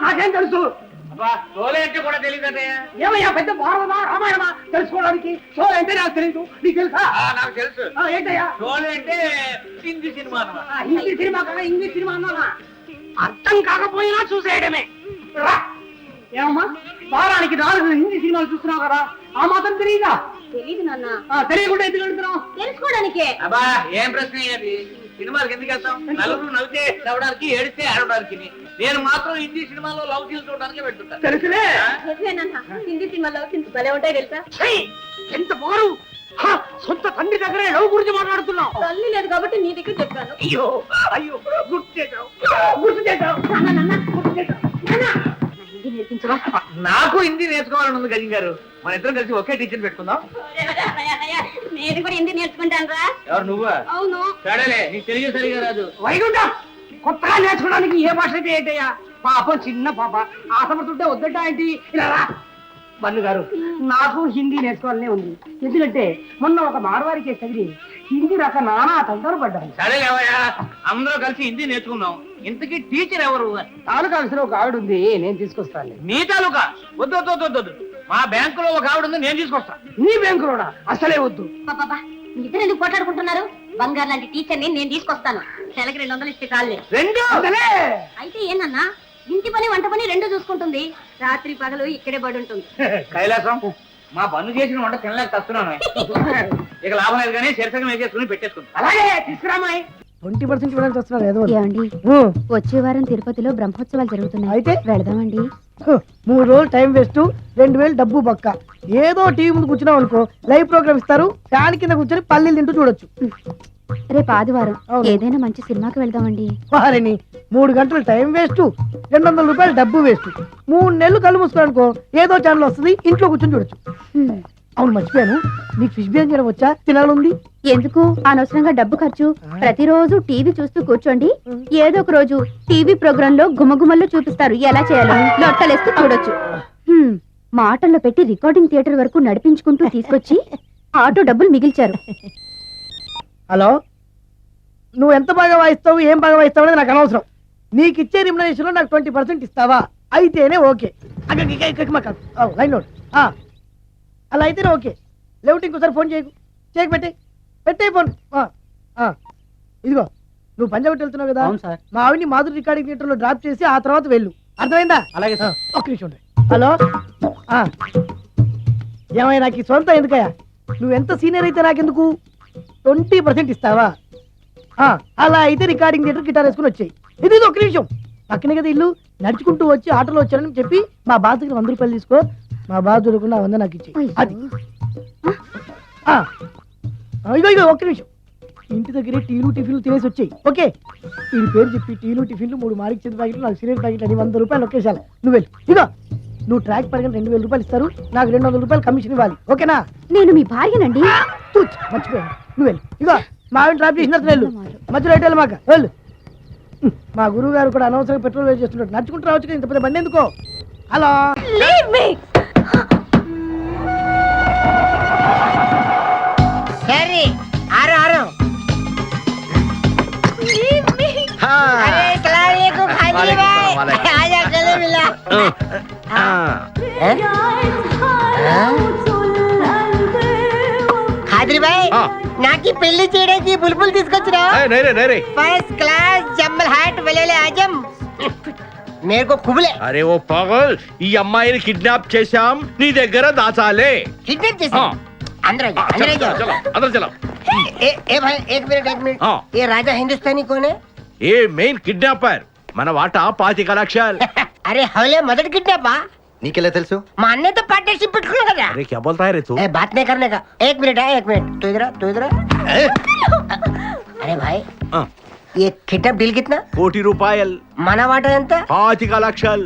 నాకేం తెలుసు కూడా తెలియదు. ఏమయ్యా పెద్ద భారతమా రామాయణమా తెలుసుకోవడానికి? షోలు అంటే నాకు తెలియదు, నీకు తెలుసా? నాకు తెలుసు. ఏంటయ్యా షోలు అంటే? హిందీ సినిమా. హిందీ సినిమా కదా, ఇంగ్లీష్ సినిమా అన్నా అర్థం కాకపోయినా చూసేయడమే. ఏమమ్మా వారానికి 4 హిందీ సినిమాలు చూస్తున్నావు కదా, ఆ మాత్రం తెలియదా? తెలీదు నాన్న. తెలియకుండా ఎందుకు వెళ్తున్నావు? తెలుసుకోవడానికే. అబ్బా ఏం ప్రశ్న అది? సినిమాలకు ఎందుకు వెళ్తాం? నలుగురు నవ్వుతే నవ్వడానికి, ఏడితే ఆడడానికి. నేను మాత్రం హిందీ సినిమాలో లవ్ సీన్స్ చూడడానికి పెడుతుంటాను. తెలుసులే. హిందీ సినిమా లవ్ సీన్స్ భలే ఉంటాయి తెలుసా? ఎంత బారు, సొంత తండ్రి దగ్గరే లవ్ గురించి మాట్లాడుతున్నావు. తల్లి లేదు కాబట్టి నీ దగ్గర చెప్పాను. అయ్యో అయ్యో గుర్తు చేశావు, గుర్తు చేశావు. నాకు హిందీ నేర్చుకోవాలని ఉంది గజం గారు. మన ఇద్దరం కలిసి ఒకే టీచర్ పెట్టుకుందాం. నేను కూడా హిందీ నేర్చుకుంటాను రా. ఎవరు నువ్వా? అవును. సరేలే, నీకు తెలుగు సరిగా రాదు. వైకుంఠం కొత్తగా నేర్చుకోవడానికి ఏ భాష అయితే ఏంటయ్యా? పాపం చిన్న పాప ఆసపడుతుంటే వద్దట ఏంటి? ఇలా బన్ను గారు, నాకు హిందీ నేర్చుకోవాలనే ఉంది. ఎందుకంటే మొన్న ఒక మార్వాడి కేసు తగిలి హిందీ రాక నానా తంటాలు పడ్డాను. సరేలేవయ్యా, అందరూ కలిసి హిందీ నేర్చుకుందాం. ఇంతకీ టీచర్ ఎవరు? తాలూకా ఆఫీసులో ఒక ఆవిడ ఉంది, నేను తీసుకొస్తాను. నీ తాలూకా? వద్దు వద్దు వద్దు వద్దు, మా బ్యాంకులో ఒక ఆవిడ ఉంది, నేను తీసుకొస్తా. నీ బ్యాంకులోనా? అసలే వద్దు. బాబా ఇద్దరు ఎందుకు పోట్లాడుకుంటున్నారు? బంగారు లాంటి టీచర్ని నేను తీసుకొస్తాను. నెలకి 200 ఇస్తే చాలే. 200? అయితే ఏందన్నా, ఇంటి పని వంట పని 2 చూసుకుంటుంది. రాత్రి పగలు ఇక్కడే పడి ఉంటుంది. కైలాసం, మా పన్ను చేసిన వంట తినలేక తస్తున్నాను. ఇక లాభం లేదు కానీ శరీరం వేసేసుకుని పెట్టేసుకుంటా. అలాగే తీసుకురామాయి. 20% ఇవ్వడానికి వస్తున్నారు ఏదో. ఏమండి, వచ్చే వారం తిరుపతిలో బ్రహ్మోత్సవాలు జరుగుతున్నాయి. అయితే వెళదామండి. 3 రోజులు టైం వేస్ట్, 2000 డబ్బు బొక్క. ఏదో టీవీ ముందు కూర్చున్నాం అనుకో, లైవ్ ప్రోగ్రామ్ ఇస్తారు, ఫ్యాన్ కింద కూర్చొని పల్లీలు తింటూ చూడొచ్చు. రేపు ఆదివారం ఏదైనా మంచి సినిమాకి వెళ్దామండి. వారిని 3 గంటలు టైం వేస్ట్, 200 రూపాయలు డబ్బు వేస్ట్. 3 నెలలు కళ్ళు మూసుకోనుకో, ఏదో ఛానల్ వస్తుంది, ఇంట్లో కూర్చొని చూడొచ్చు. అవును మర్చిపోయాను, నీకు ఫిష్ బిర్యానీ చేయడం వచ్చా? తినాలుంది. ఎందుకు అనవసరంగా డబ్బు ఖర్చు? ప్రతిరోజు టీవీ చూస్తూ కూర్చోండి, ఏదో ఒక రోజు టీవీ ప్రోగ్రామ్ లో గుమగుమల్లో చూపిస్తారు ఎలా చేయాలో. లొట్టలేస్తూ చూడొచ్చు. మాటల్లో పెట్టి రికార్డింగ్ థియేటర్ వరకు నడిపించుకుంటూ తీసుకొచ్చి ఆటో డబ్బులు మిగిల్చారు. హలో, నువ్వు ఎంత బాగా వాయిస్తావు, ఏం బాగా వాయిస్తావు అనేది నాకు అనవసరం. నీకు ఇచ్చే రిమ్యునరేషన్ లో నాకు 20% ఇస్తావా? అయితేనే ఓకే. Line note. అలా అయితేనే ఓకే. లేవుటి ఇంకోసారి ఫోన్ చేయకు, పెట్టే ఫోన్. ఇదిగో నువ్వు పంజాబ్ వెళ్తున్నావు కదా, మా ఆవిడ్ని మాధురి రికార్డింగ్ థియేటర్ లో డ్రాప్ చేసి ఆ తర్వాత వెళ్ళు. అర్థమైందా? అలాగే సార్. ఒక్క నిమిషం ఉండే. హలో, ఏమైనా నాకు సొంత ఎందుకయ్యా? నువ్వు ఎంత సీనియర్ అయితే నాకెందుకు? 20% ఇస్తావా? అలా అయితే రికార్డింగ్ థియేటర్ గిటార్ వేసుకుని వచ్చాయి. ఇది ఒక్క నిమిషం, పక్కనే కదా ఇల్లు. నడుచుకుంటూ వచ్చి ఆటోలో వచ్చానని చెప్పి మా బాధ దగ్గర 100 రూపాయలు తీసుకో. మా బాధ దొరకకుండా 100 నాకు ఇచ్చి. అది ఇగో ఒక్క నిమిషం. ఇంటి దగ్గరే టీలు టిఫిన్లు తినేసి వచ్చాయి. ఓకే, వీడి పేరు చెప్పి టీలు టిఫిన్లు 3 మారికి చేతి ప్యాకెట్లు, 4 సిగరెట్ ప్యాకెట్లు అని 100 రూపాయలు ఒకేసారి. నువ్వు వెళ్ళు. ఇగో నువ్వు ట్రాక్ పడగానే 2000 రూపాయలు ఇస్తారు, నాకు 200 రూపాయలు కమిషన్ ఇవ్వాలి. ఓకేనా? నేను మీ భార్యనండి. మర్చిపోయాను. నువ్వు వెళ్ళు. ఇగో మా ఆవిడ డ్రాప్ చేసిన వెళ్ళు, మధ్యలో ఎటు మాకు వెళ్ళు. మా గురువు గారు కూడా అనవసరంగా పెట్రోల్ వేస్ట్ చేస్తున్నాడు. నడుచుకుంటూ రావచ్చు, ఇంత పెద్ద బండి ఎందుకో. హలో, నాకి పెళ్లి చేయడానికి బుల్బుల్ తీసుకొచ్చినా? ఫస్ట్ క్లాస్ జమ్మల్ హాట్ వలేలే ఆజం మేరకు కుబులే. అరే ఓ పాగల్, ఈ అమ్మాయిని కిడ్నాప్ చేశాం, నీ దగ్గర దాచాలే. కిడ్నాప్ చేశాం? अंदर जाओ। चलो अंदर चलो। ए भाई एक मिनट ये राजा हिंदुस्तानी कौन है? ये मेन किड्नैपर మన వాటా 25 లక్షలు। अरे हवले मदद किडनैपा నీకెలా తెలుసు? మా అన్నయ్యతో పార్ట్నర్షిప్ పెట్టుకున్నా కదా। अरे क्या बोलता है रे तू? ए बात नहीं करने का, एक मिनट तू इधर अरे भाई ये किडनैप डील कितना? 1 రూపాయలు। మన వాటా ఎంత? 25 లక్షలు।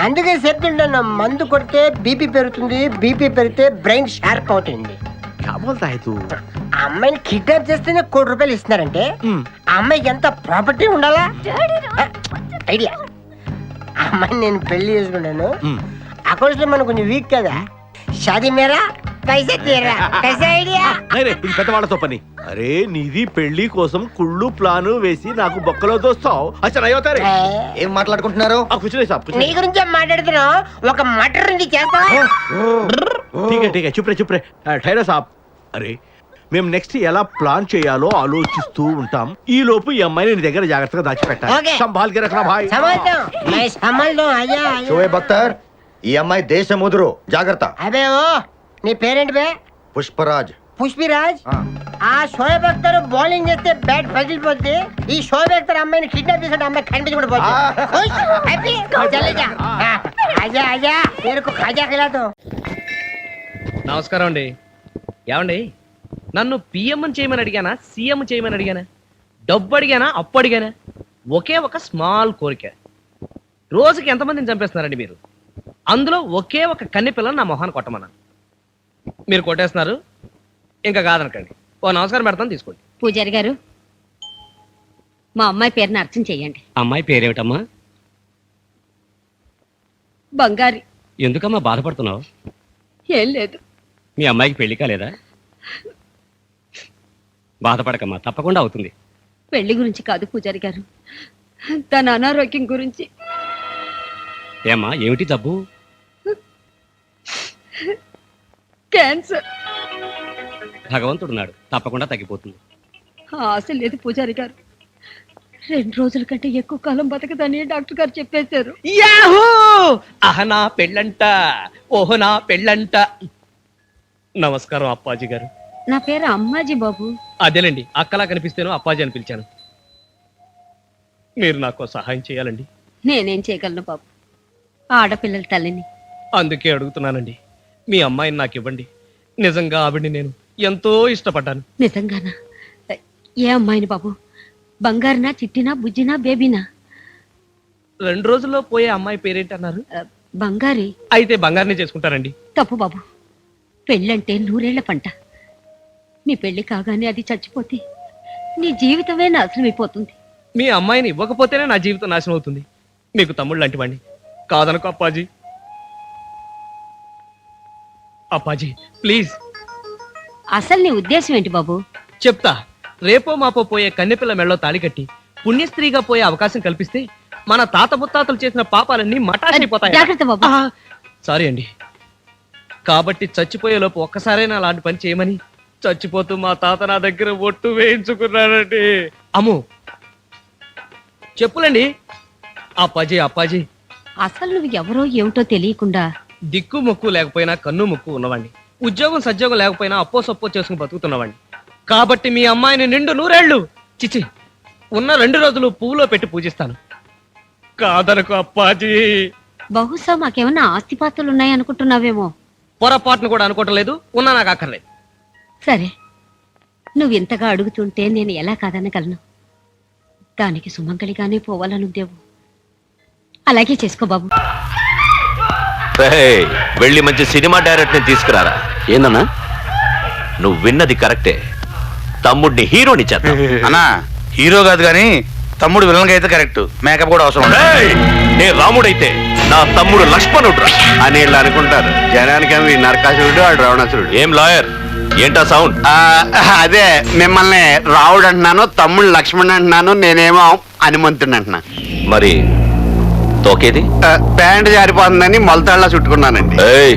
అందుకే చెప్తుంటాను, మందు కొడితే బీపీ పెరుగుతుంది, బీపీ పెరిగితే బ్రెయిన్ షార్ప్ అవుతుంది। क्या बोलता है तू? అమ్మాయిని కిడ్నాప్ చేస్తేనే 1 కోటి రూపాయలు ఇస్తున్నారంటే ఆ అమ్మాయికి ఎంత ప్రాపర్టీ ఉండాలా? ఐడియా, అమ్మాయిని నేను పెళ్లి చేసుకున్నాను, అకౌంట్స్ లో మనం కొంచెం వీక్ కదా, షాదీ మేరా पैसे दे रहा कैसा आइडिया రే ఇది పెద్దవాళ్ళతో పని. అరే నీది పెళ్లి కోసం కుళ్ళు ప్లాను వేసి నాకు బొక్కలో దోస్తావు. అచ్చా అయ్యోతారే ఏం మాట్లాడుకుంటున్నారు? కూర్చునే సాబ్ నీ గురించే మాట్లాడుతున్నావు ఒక మటర్ నుంచి చేస్తావా ఠీకే చుప్రే ఠైరా సాబ్. అరే మేము నెక్స్ట్ ఎలా ప్లాన్ చేయాలో ఆలోచిస్తూ ఉంటాం. ఈ లోపు ఈ అమ్మాయిని నీ దగ్గర జాగ్రత్తగా దాచిపెట్టాలి. ఓకే. సంభాల్ కే రఖనా భాయ్. समझता हूँ मैं संभल दूँ आजा आजा షోయబ్ అఖ్తర్, ఈ అమ్మాయి దేశం ముదురు, జాగ్రత్త. అబే ఓ నీ పేరెంట్ బే పుష్పరాజ్. పుష్పిరాజ్ ఆ షోయబ్ అఖ్తర్ బౌలింగ్ చేస్తే బ్యాట్ పగిలిపోద్ది ఈ షోయబ్ అఖ్తర్ అమ్మాయిని కిడ్నాప్ చేసిన అమ్మాయి కనిపించకుండా పోతుంది ఖుష్ హ్యాపీ చలే जा ఆజా ఆజా तेरे को खाजा खिला दो నమస్కారం అండి. ఏమండి నన్ను పిఎం చేయమని అడిగానా సీఎం చేయమని అడిగానా డబ్బు అడిగానా అప్పు అడిగానా ఒకే ఒక స్మాల్ కోరిక. రోజుకి ఎంతమందిని చంపేస్తున్నారండి మీరు? అందులో ఒకే ఒక కన్నె పిల్లని నా మొహాన్ని కొట్టమన్నా మీరు కొట్టేస్తున్నారు. ఇంకా కాదనకండి. ఓ నమస్కారం పెడతాను తీసుకోండి. పూజారి గారు మా అమ్మాయి పేరుని అర్చన చెయ్యండి. అమ్మాయి పేరేమిటమ్మా? బంగారి. ఎందుకమ్మా బాధపడుతున్నావు? ఏం లేదు. మీ అమ్మాయికి పెళ్లి కాలేదా? బాధపడకమ్మా, తప్పకుండా అవుతుంది. పెళ్లి గురించి కాదు పూజారి గారు, తన అనారోగ్యం గురించి. ఏమ్మా ఏమిటి జబ్బు? క్యాన్సర్. భగవంతుడున్నాడు, తప్పకుండా తగ్గిపోతుంది. ఆశ లేదు పూజారి గారు. 2 రోజుల కంటే ఎక్కువ కాలం బతకదని డాక్టర్ గారు చెప్పేశారు. యాహూ! అహనా పెళ్ళంట, ఓహనా పెళ్ళంట. నమస్కారం అప్పాజీ గారు. నా పేరు అమ్మాజీ బాబు. అదేలేండి, అక్కలా కనిపిస్తేనో అప్పాజీ అని పిలిచాను. మీరు నాకు సహాయం చేయాలండి. నేనేం చేయగలను బాబు, ఆడపిల్లల తల్లిని. అందుకే అడుగుతున్నానండి. మీ అమ్మాయిని నాకు ఇవ్వండి. నిజంగా ఆవిడ్ని నేను ఎంతో ఇష్టపడ్డాను. నిజంగానా? ఏ అమ్మాయిని బాబు? బంగారునా, చిట్టినా, బుజ్జినా, బేబీనా? 2 రోజుల్లో పోయే అమ్మాయి పేరేంటన్నారు? బంగారి. అయితే బంగారుని చేసుకుంటారండి. తప్పు బాబు, పెళ్ళంటే 100 ఏళ్ల పంట. నీ పెళ్లి కాగానే అది చచ్చిపోతే నీ జీవితమే నాశనమైపోతుంది. మీ అమ్మాయిని ఇవ్వకపోతేనే నా జీవితం నాశనం అవుతుంది. మీకు తమ్ముళ్ళు లాంటి వాడిని కాదనుకో అప్పాజీ. అప్పాజీ ప్లీజ్. అసలు నీ ఉద్దేశం ఏంటి బాబు? చెప్తా. రేపో మాపో పోయే కన్నెపిల్ల మెళ్ళలో తాళి కట్టి పుణ్యస్త్రీగా పోయే అవకాశం కల్పిస్తే మన తాత ముత్తాతలు చేసిన పాపాలన్నీ మటాషైపోతాయి. జాగ్రత్త బాబు. సారీ అండి. కాబట్టి చచ్చిపోయే లోపు ఒక్కసారైనా అలాంటి పని చేయమని చచ్చిపోతూ మా తాత నా దగ్గర ఒట్టు వేయించుకున్నాడండి. అమ్ము చెప్పులండి. అప్పాజీ అప్పాజీ. అసలు నువ్వు ఎవరో ఏమిటో తెలియకుండా దిక్కు ముక్కు లేకపోయినా కన్ను ముక్కు ఉన్నవాడిని. ఉద్యోగం సద్యోగం లేకపోయినా అప్పో సప్పో చేసుకుని బతుకుతున్నవాడిని. కాబట్టి మీ అమ్మాయిని 100 ఏళ్ళు చిచి ఉన్న 2 రోజులు పువ్వులో పెట్టి పూజిస్తాను. కాదనకు అప్పాజీ. బహుశా మాకేమన్నా ఆస్తిపాస్తులు ఉన్నాయనుకుంటున్నావేమో. పొరపాటును కూడా అనుకోవటం లేదు. ఉన్నా నాకు అక్కర్లేదు. సరే, నువ్వు ఇంతగా అడుగుతుంటే నేను ఎలా కాదనగలను? దానికి సుమంగళిగానే పోవాలనుందేవు. అలాగే చేసుకో బాబు. వెళ్ళి మంచి సినిమా డైరెక్ట్ ని తీసుకురారా. ఏందన్నా నువ్వు విన్నది కరెక్టే. తమ్ముడిని హీరోని చేద్దాం. అన్నా హీరో కాదు కానీ తమ్ముడు విలన్ అయితే కరెక్ట్. మేకప్ కూడా అవసరం. నేను రాముడైతే నా తమ్ముడు లక్ష్మణుడు అని ఇలా అనుకుంటారు జనానికి. నరకాసురుడు ఆడు రావణాసురుడు. ఏం లాయర్ ఏంటా సౌండ్? అదే మిమ్మల్ని రావుడు అంటున్నాను, తమ్ముడు లక్ష్మణ్ అంటున్నాను, నేనేమో హనుమంతుడు అంటున్నా. మరి తోకేది? ప్యాంట్ జారిపోతుందని మొలతాళ్ళ చుట్టుకున్నానండి. ఏయ్